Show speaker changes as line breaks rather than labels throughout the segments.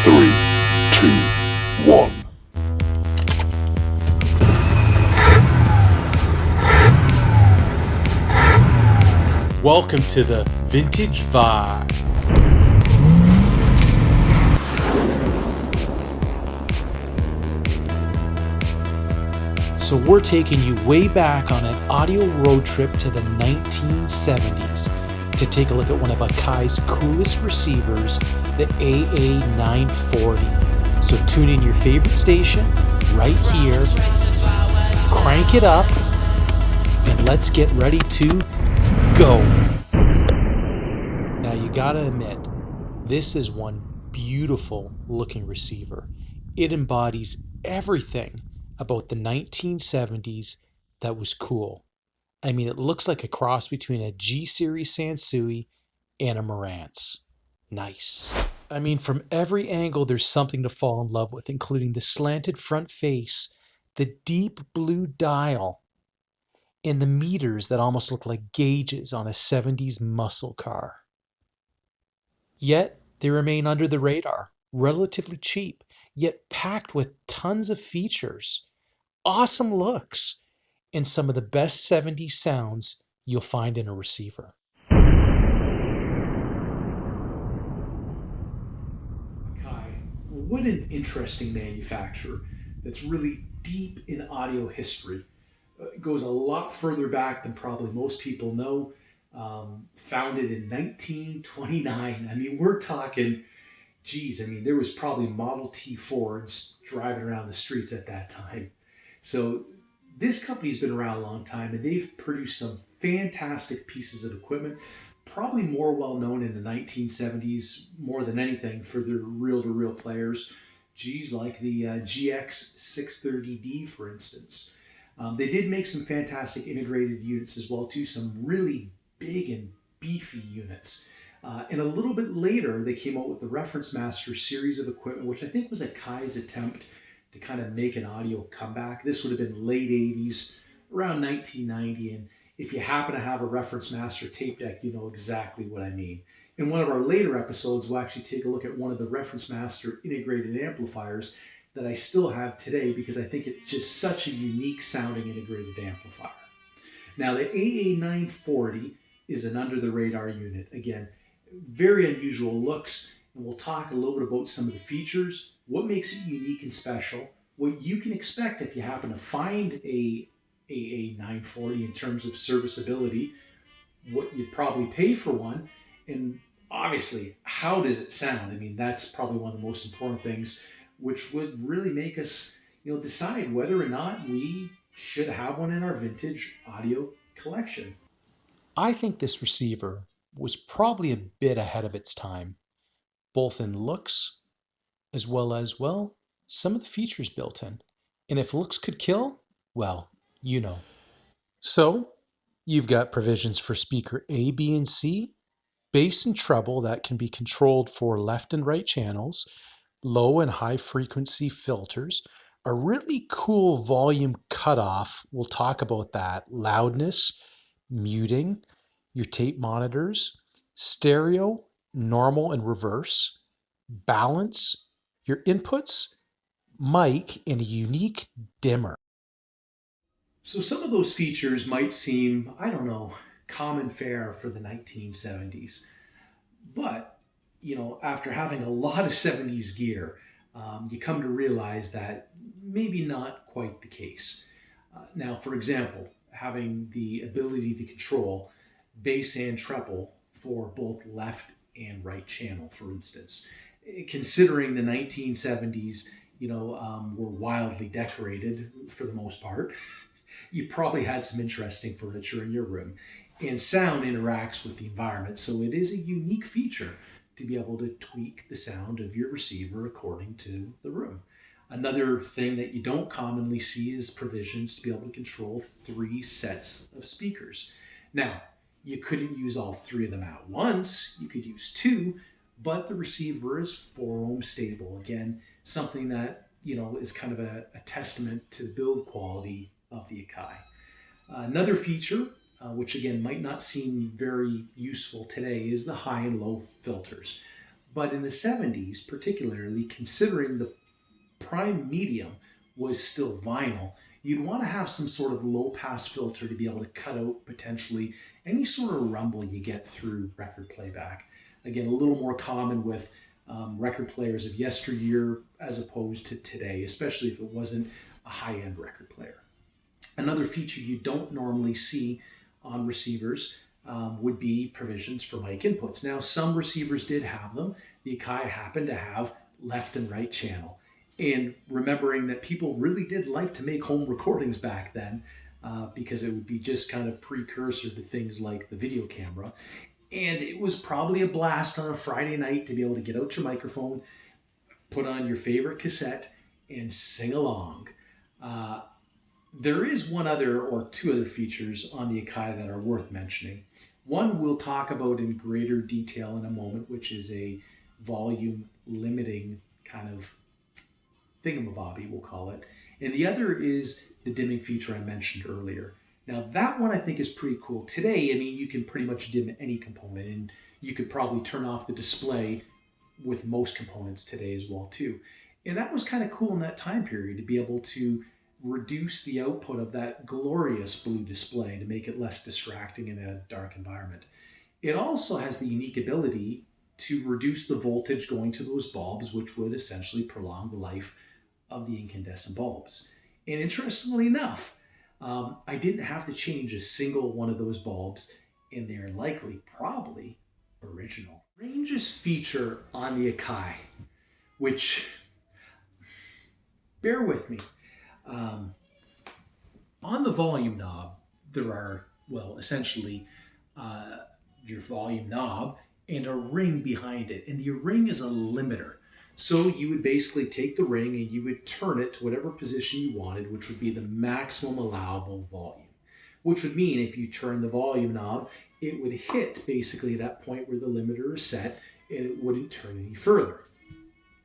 3, 2, 1.
Welcome to the Vintage Vibe. So we're taking you way back on an audio road trip to the 1970s to take a look at one of Akai's coolest receivers, the AA940. So tune in your favorite station right here, crank it up, and let's get ready to go. Now you gotta admit, this is one beautiful looking receiver. It embodies everything about the 1970s that was cool. I mean, it looks like a cross between a G-Series Sansui and a Marantz. Nice. I mean, from every angle, there's something to fall in love with, including the slanted front face, the deep blue dial, and the meters that almost look like gauges on a 70s muscle car. Yet, they remain under the radar, relatively cheap, yet packed with tons of features, awesome looks, and some of the best 70s sounds you'll find in a receiver.
Akai, what an interesting manufacturer that's really deep in audio history. It goes a lot further back than probably most people know. Founded in 1929. I mean, we're talking, geez, I mean, there was probably Model T Fords driving around the streets at that time. So this company's been around a long time and they've produced some fantastic pieces of equipment, probably more well known in the 1970s, more than anything for their reel to reel players. Geez, like the GX 630D, for instance. They did make some fantastic integrated units as well, too, some really big and beefy units. And a little bit later, they came out with the Reference Master series of equipment, which I think was Akai's attempt to kind of make an audio comeback. This would have been late 80s, around 1990. And if you happen to have a Reference Master tape deck, you know exactly what I mean. In one of our later episodes, we'll actually take a look at one of the Reference Master integrated amplifiers that I still have today because I think it's just such a unique sounding integrated amplifier. Now, the AA940 is an under the radar unit. Again, very unusual looks, and we'll talk a little bit about some of the features, what makes it unique and special, what you can expect if you happen to find a AA940 in terms of serviceability, what you'd probably pay for one, and obviously, how does it sound? I mean, that's probably one of the most important things, which would really make us, decide whether or not we should have one in our vintage audio collection.
I think this receiver was probably a bit ahead of its time, both in looks as well as, well, some of the features built in. And if looks could kill, well, you know. So, you've got provisions for speaker A, B, and C, bass and treble that can be controlled for left and right channels, low and high frequency filters, a really cool volume cutoff. We'll talk about that. Loudness, muting, your tape monitors, stereo, normal and reverse, balance, your inputs, mic, and a unique dimmer.
So some of those features might seem, I don't know, common fare for the 1970s. But, after having a lot of 70s gear, you come to realize that maybe not quite the case. Now, for example, having the ability to control bass and treble for both left and right channel, for instance. Considering the 1970s, were wildly decorated for the most part, you probably had some interesting furniture in your room. And sound interacts with the environment, so it is a unique feature to be able to tweak the sound of your receiver according to the room. Another thing that you don't commonly see is provisions to be able to control 3 sets of speakers. Now, you couldn't use all 3 of them at once, you could use 2, but the receiver is 4 ohm stable. Again, something that, is kind of a testament to the build quality of the Akai. Another feature, which again might not seem very useful today, is the high and low filters. But in the 70s, particularly, considering the prime medium was still vinyl, you'd want to have some sort of low pass filter to be able to cut out potentially any sort of rumble you get through record playback. Again, a little more common with record players of yesteryear as opposed to today, especially if it wasn't a high-end record player. Another feature you don't normally see on receivers would be provisions for mic inputs. Now, some receivers did have them. The Akai happened to have left and right channel. And remembering that people really did like to make home recordings back then, because it would be just kind of precursor to things like the video camera. And it was probably a blast on a Friday night to be able to get out your microphone, put on your favorite cassette, and sing along. There is one other or two other features on the Akai that are worth mentioning. One we'll talk about in greater detail in a moment, which is a volume limiting kind of thingamabobby, we'll call it. And the other is the dimming feature I mentioned earlier. Now that one I think is pretty cool. Today, I mean, you can pretty much dim any component, and you could probably turn off the display with most components today as well too. And that was kind of cool in that time period to be able to reduce the output of that glorious blue display to make it less distracting in a dark environment. It also has the unique ability to reduce the voltage going to those bulbs, which would essentially prolong the life of the incandescent bulbs. And interestingly enough, I didn't have to change a single one of those bulbs, and they're likely, probably, original. Strangest feature on the Akai, which, bear with me, on the volume knob, there are, well, essentially your volume knob and a ring behind it. And the ring is a limiter. So you would basically take the ring and you would turn it to whatever position you wanted, which would be the maximum allowable volume. Which would mean if you turn the volume knob, it would hit basically that point where the limiter is set, and it wouldn't turn any further.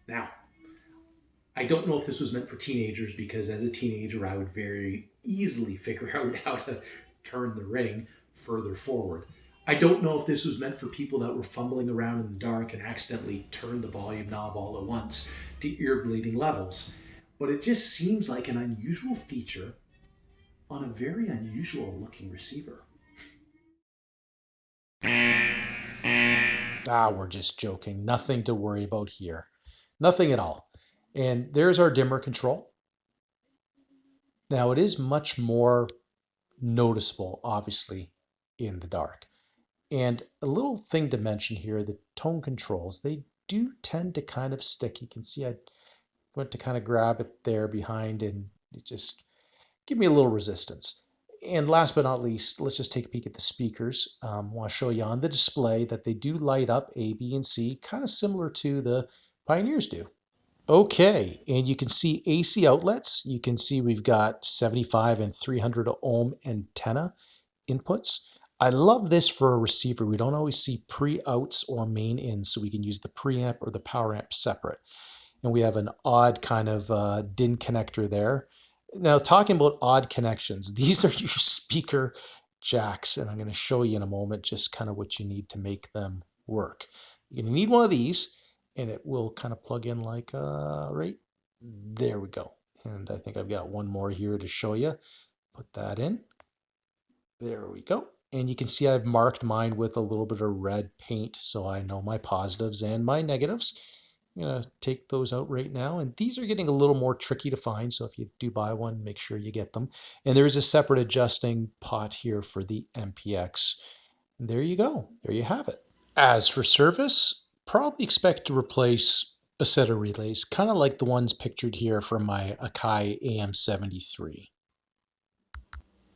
Now, I don't know if this was meant for teenagers, because as a teenager, I would very easily figure out how to turn the ring further forward. I don't know if this was meant for people that were fumbling around in the dark and accidentally turned the volume knob all at once to ear bleeding levels, but it just seems like an unusual feature on a very unusual looking receiver.
We're just joking. Nothing to worry about here. Nothing at all. And there's our dimmer control. Now it is much more noticeable, obviously, in the dark. And a little thing to mention here, the tone controls, they do tend to kind of stick. You can see I went to kind of grab it there behind, and it just give me a little resistance. And last but not least, let's just take a peek at the speakers. I want to show you on the display that they do light up A, B, and C, kind of similar to the Pioneers do. Okay, and you can see AC outlets. You can see we've got 75 and 300 ohm antenna inputs. I love this for a receiver. We don't always see pre-outs or main ins, so we can use the preamp or the power amp separate. And we have an odd kind of DIN connector there. Now, talking about odd connections, these are your speaker jacks, and I'm going to show you in a moment just kind of what you need to make them work. You're going to need one of these, and it will kind of plug in like right there we go. And I think I've got one more here to show you. Put that in. There we go. And you can see I've marked mine with a little bit of red paint, so I know my positives and my negatives. I'm going to take those out right now, and these are getting a little more tricky to find, so if you do buy one, make sure you get them. And there is a separate adjusting pot here for the MPX. And there you go. There you have it. As for service, probably expect to replace a set of relays, kind of like the ones pictured here from my Akai AM73.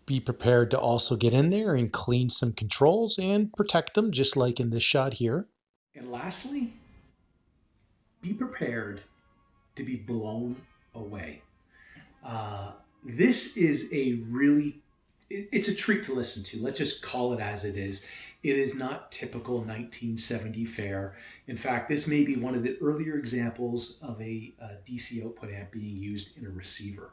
Be prepared to also get in there and clean some controls and protect them, just like in this shot here.
And lastly, be prepared to be blown away. This is it's a treat to listen to. Let's just call it as it is. It is not typical 1970 fare. In fact, this may be one of the earlier examples of a DC output amp being used in a receiver.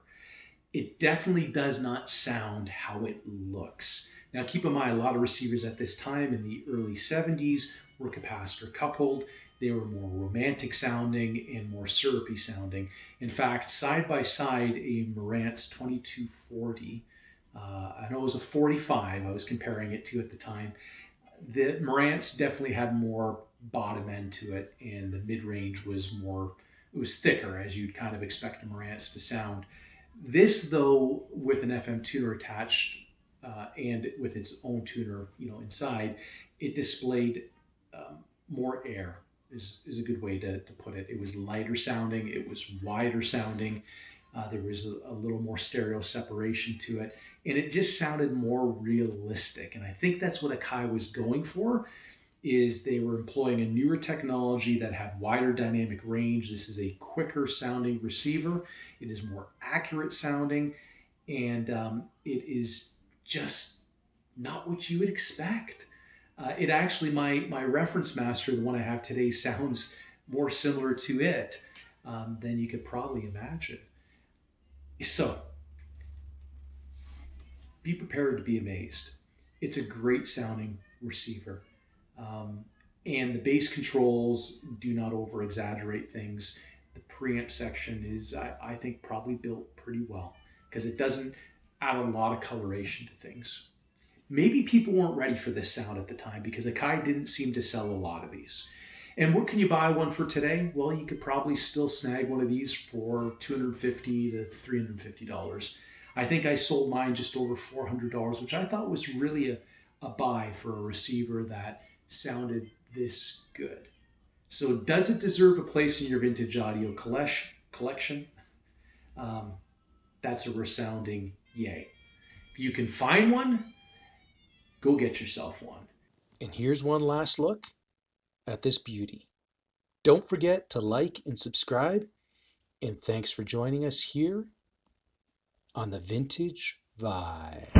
It definitely does not sound how it looks. Now, keep in mind, a lot of receivers at this time in the early 70s were capacitor coupled. They were more romantic sounding and more syrupy sounding. In fact, side by side, a Marantz 2240, I know it was a 45 I was comparing it to at the time. The Marantz definitely had more bottom end to it, and the mid range was more, it was thicker, as you'd kind of expect a Marantz to sound. This, though, with an FM tuner attached and with its own tuner, inside, it displayed more air. Is a good way to put it. It was lighter sounding. It was wider sounding. There was a little more stereo separation to it, and it just sounded more realistic. And I think that's what Akai was going for. Is they were employing a newer technology that had wider dynamic range. This is a quicker sounding receiver. It is more accurate sounding, and it is just not what you would expect. It actually, my reference master, the one I have today, sounds more similar to it than you could probably imagine. So, be prepared to be amazed. It's a great sounding receiver. And the bass controls do not over exaggerate things. The preamp section is, I think, probably built pretty well because it doesn't add a lot of coloration to things. Maybe people weren't ready for this sound at the time because Akai didn't seem to sell a lot of these. And what can you buy one for today? Well, you could probably still snag one of these for $250 to $350. I think I sold mine just over $400, which I thought was really a buy for a receiver that sounded this good. So does it deserve a place in your vintage audio collection? That's a resounding yay. If you can find one, go get yourself one.
And here's one last look at this beauty. Don't forget to like and subscribe, and thanks for joining us here on the Vintage Vibe.